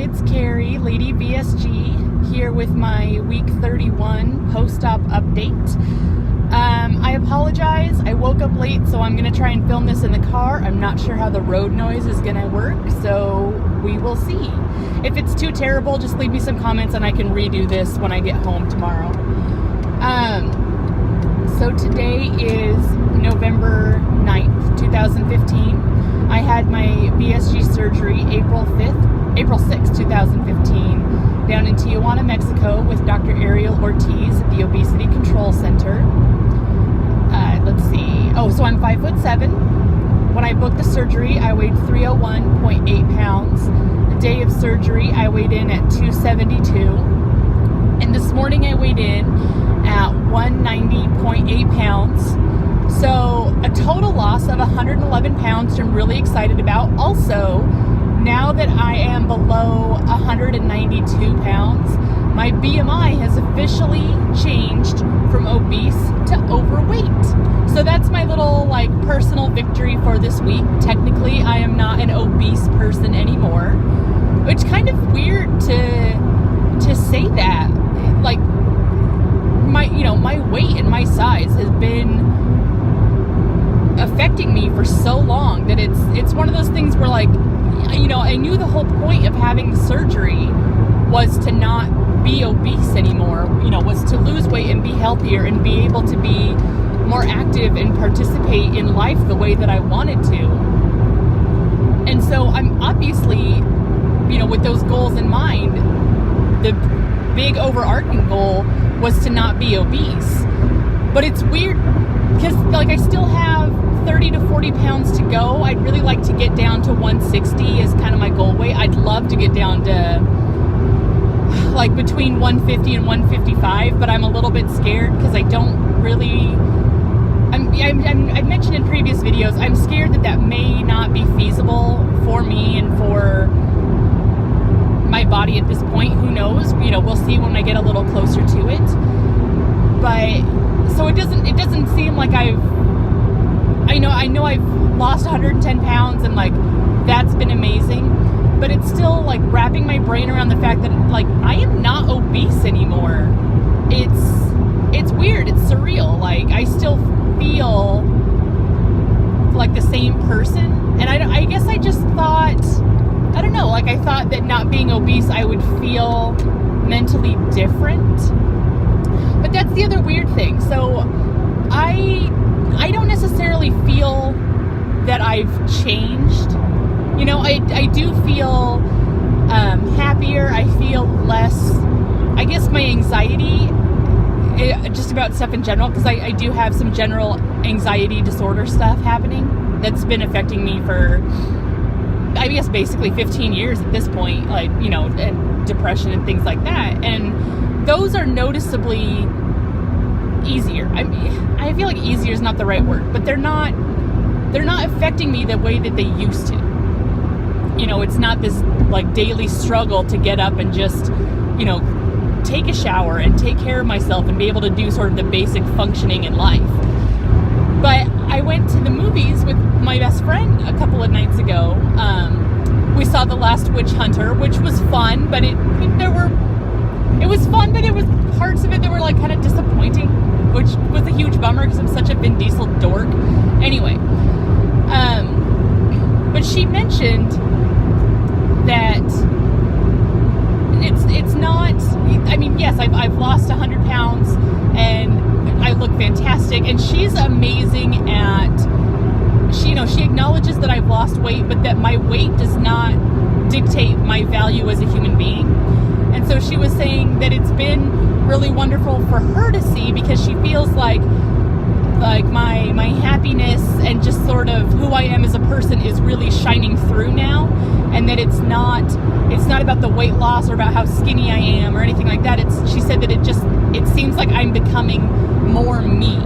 it's Carrie, Lady VSG, here with my week 31 post-op update. I apologize, I woke up late, so I'm going to try and film this in the car. I'm not sure how the road noise is going to work, so we will see. If it's too terrible, just leave me some comments and I can redo this when I get home tomorrow. So today is November 9th, 2015. I had my VSG surgery April 6th, 2015, down in Tijuana, Mexico with Dr. Ariel Ortiz at the Obesity Control Center. Let's see. Oh, so I'm 5'7". When I booked the surgery, I weighed 301.8 pounds. The day of surgery, I weighed in at 272. And this morning I weighed in at 190.8 pounds. So a total loss of 111 pounds, which I'm really excited about. Also, now that I am below 192 pounds, my BMI has officially changed from obese to overweight. So that's my little personal victory for this week. Technically, I am not an obese person anymore, which kind of weird to say that. My weight and my size has been affecting me for so long that it's one of those things where I knew the whole point of having the surgery was to not be obese anymore, was to lose weight and be healthier and be able to be more active and participate in life the way that I wanted to. And so I'm obviously, with those goals in mind, the big overarching goal was to not be obese. But it's weird because I still have 30 to 40 pounds to go. I'd really like to get down to 160 as kind of my goal weight. I'd love to get down to between 150 and 155, but I'm a little bit scared because I don't really, I've mentioned in previous videos, I'm scared that may not be feasible for me and for my body at this point. Who knows? We'll see when I get a little closer to it. But so it doesn't seem like I know I've lost 110 pounds and that's been amazing, but it's still wrapping my brain around the fact that I am not obese anymore. It's weird. It's surreal. I still feel like the same person, and I guess I just thought, I don't know, I thought that not being obese I would feel mentally different. But that's the other weird thing. So I don't necessarily feel that I've changed. I do feel happier. I feel less, I guess, my anxiety, just about stuff in general, because I do have some general anxiety disorder stuff happening that's been affecting me for, I guess, basically 15 years at this point, and depression and things like that. And those are noticeably easier. I feel like easier is not the right word, but they're not affecting me the way that they used to. It's not this daily struggle to get up and just, take a shower and take care of myself and be able to do sort of the basic functioning in life. But I went to the movies with my best friend a couple of nights ago. We saw The Last Witch Hunter, which was fun, but it was fun, but it was parts of it that were kind of disappointing, which was a huge bummer because I'm such a Vin Diesel dork. Anyway, but she mentioned that it's not, yes, I've lost 100 pounds and I look fantastic, and she's amazing at, she acknowledges that I've lost weight, but that my weight does not dictate my value as a human being. And so she was saying that it's been really wonderful for her to see, because she feels like my happiness and just sort of who I am as a person is really shining through now, and that it's not about the weight loss or about how skinny I am or anything like that. She said that it seems like I'm becoming more me.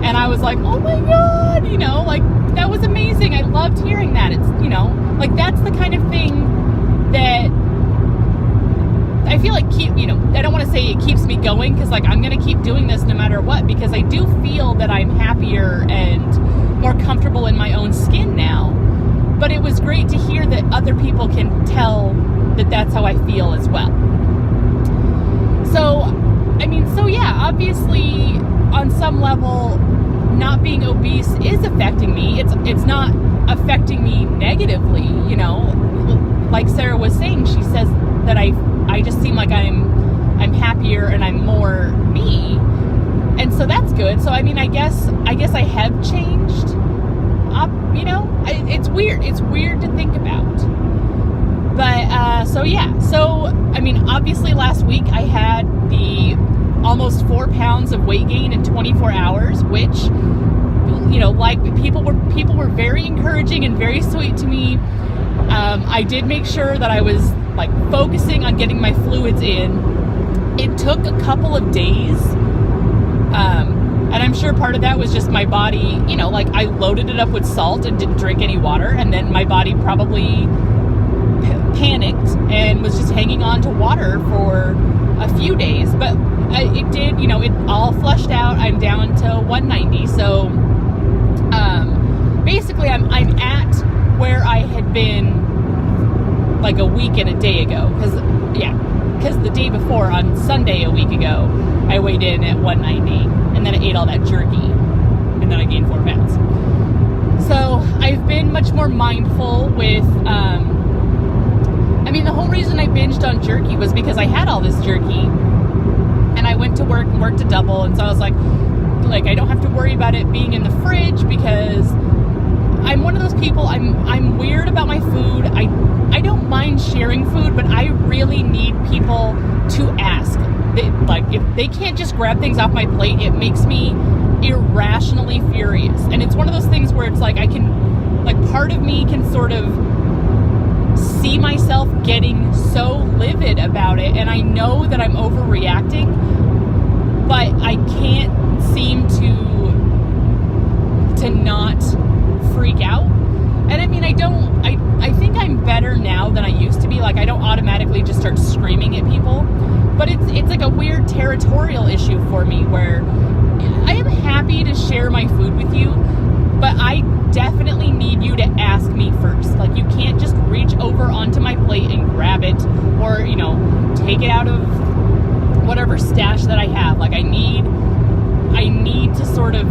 And I was like, oh my God, that was amazing. I loved hearing that. It's, that's the kind of thing that I feel like I don't want to say it keeps me going, because I'm going to keep doing this no matter what, because I do feel that I'm happier and more comfortable in my own skin now. But it was great to hear that other people can tell that that's how I feel as well. So, yeah, obviously on some level, not being obese is affecting me. It's not affecting me negatively, like Sarah was saying. She says that I just seem like I'm happier and I'm more me. And so that's good. So, I guess I have changed. It's weird. It's weird to think about. But, so yeah. So, obviously last week I had the almost 4 pounds of weight gain in 24 hours, which, like people were very encouraging and very sweet to me. I did make sure that I was like focusing on getting my fluids in. It took a couple of days. And I'm sure part of that was just my body, I loaded it up with salt and didn't drink any water. And then my body probably panicked and was just hanging on to water for a few days. But it did, it all flushed out. I'm down to 190. So basically I'm at where I had been like a week and a day ago. Because the day before, on Sunday a week ago, I weighed in at 190. And then I ate all that jerky, and then I gained 4 pounds. So I've been much more mindful with, the whole reason I binged on jerky was because I had all this jerky, and I went to work and worked a double, and so I was like, I don't have to worry about it being in the fridge, because I'm one of those people, I'm weird about my food. I don't mind sharing food, but I really need people to ask. If they can't just grab things off my plate, it makes me irrationally furious. And it's one of those things where it's like I can, part of me can sort of see myself getting so livid about it, and I know that I'm overreacting, but I can't seem to not freak out. And I think I'm better now than I used to be. I don't automatically just start screaming at people. But it's like a weird territorial issue for me, where I am happy to share my food with you, but I definitely need you to ask me first. You can't just reach over onto my plate and grab it, or, take it out of whatever stash that I have. I need to sort of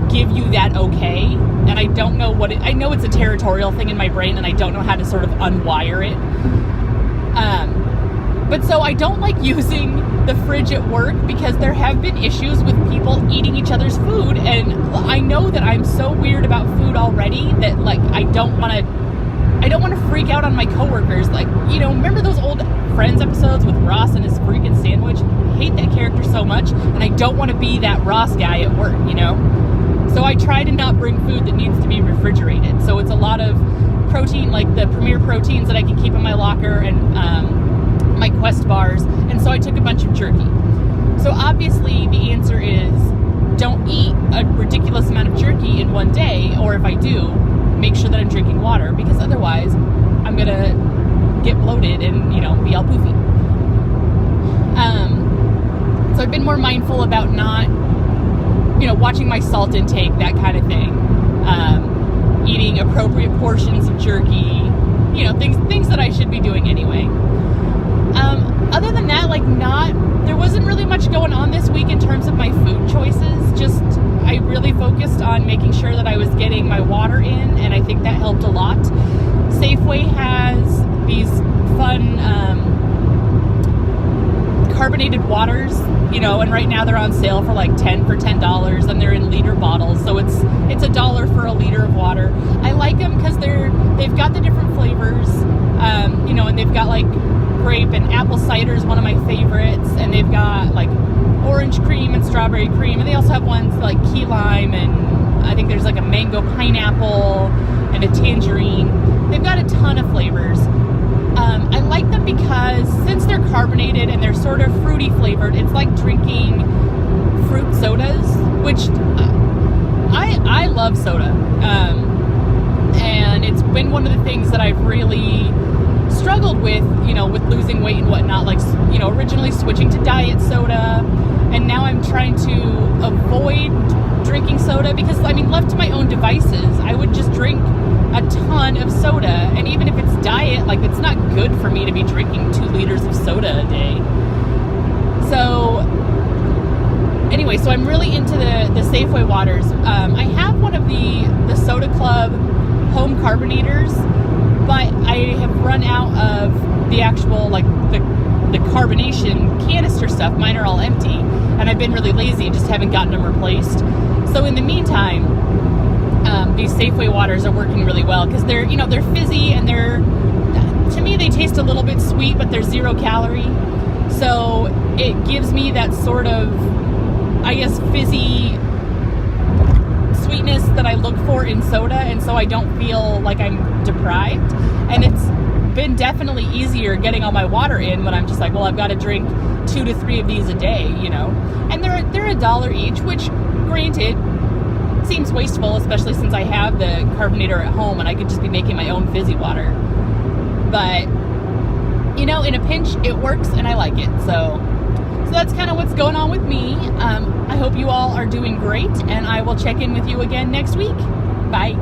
give you that okay, and I don't know I know it's a territorial thing in my brain, and I don't know how to sort of unwire it. But so I don't like using the fridge at work, because there have been issues with people eating each other's food, and I know that I'm so weird about food already that I don't want to freak out on my coworkers. Remember those old Friends episodes with Ross and his freaking sandwich? I hate that character so much, and I don't want to be that Ross guy at work, So I try to not bring food that needs to be refrigerated. So it's a lot of protein, like the Premier proteins that I can keep in my locker, and my Quest bars. And so I took a bunch of jerky. So obviously the answer is, don't eat a ridiculous amount of jerky in one day, or if I do, make sure that I'm drinking water, because otherwise I'm gonna get bloated and, be all poofy. So I've been more mindful about not, watching my salt intake, that kind of thing. Eating appropriate portions of jerky, things that I should be doing anyway. Other than that, there wasn't really much going on this week in terms of my food choices. Just, I really focused on making sure that I was getting my water in, and I think that helped a lot. Safeway has these fun, carbonated waters, and right now they're on sale for $10 for $10, and they're in liter bottles, so it's $1 for a liter of water. I like them because they've got the different flavors, and they've got grape and apple cider is one of my favorites, and they've got orange cream and strawberry cream, and they also have ones key lime, and I think there's a mango pineapple and a tangerine. They've got a ton of flavors. I like them because since they're carbonated and they're sort of fruity flavored, it's like drinking fruit sodas, which I love soda. And it's been one of the things that I've really struggled with, with losing weight and whatnot, originally switching to diet soda, and now I'm trying to avoid drinking soda because, left to my own devices, I would just drink a ton of soda. And even if it's diet, like, it's not good for me to be drinking 2 liters of soda a day. So anyway, so I'm really into the Safeway waters. I have one of the Soda Club home carbonators, but I have run out of the actual, like, the carbonation canister stuff. Mine are all empty, and I've been really lazy and just haven't gotten them replaced. So in the meantime, these Safeway waters are working really well because they're fizzy, and to me, they taste a little bit sweet, but they're 0 calorie. So it gives me that sort of, I guess, fizzy sweetness that I look for in soda, and so I don't feel like I'm deprived. And it's been definitely easier getting all my water in when I'm just like, well, I've got to drink 2 to 3 of these a day, and they're $1 each, which, granted, seems wasteful, especially since I have the carbonator at home and I could just be making my own fizzy water. But in a pinch, it works, and I like it. So that's kind of what's going on with me. I hope you all are doing great, and I will check in with you again next week. Bye.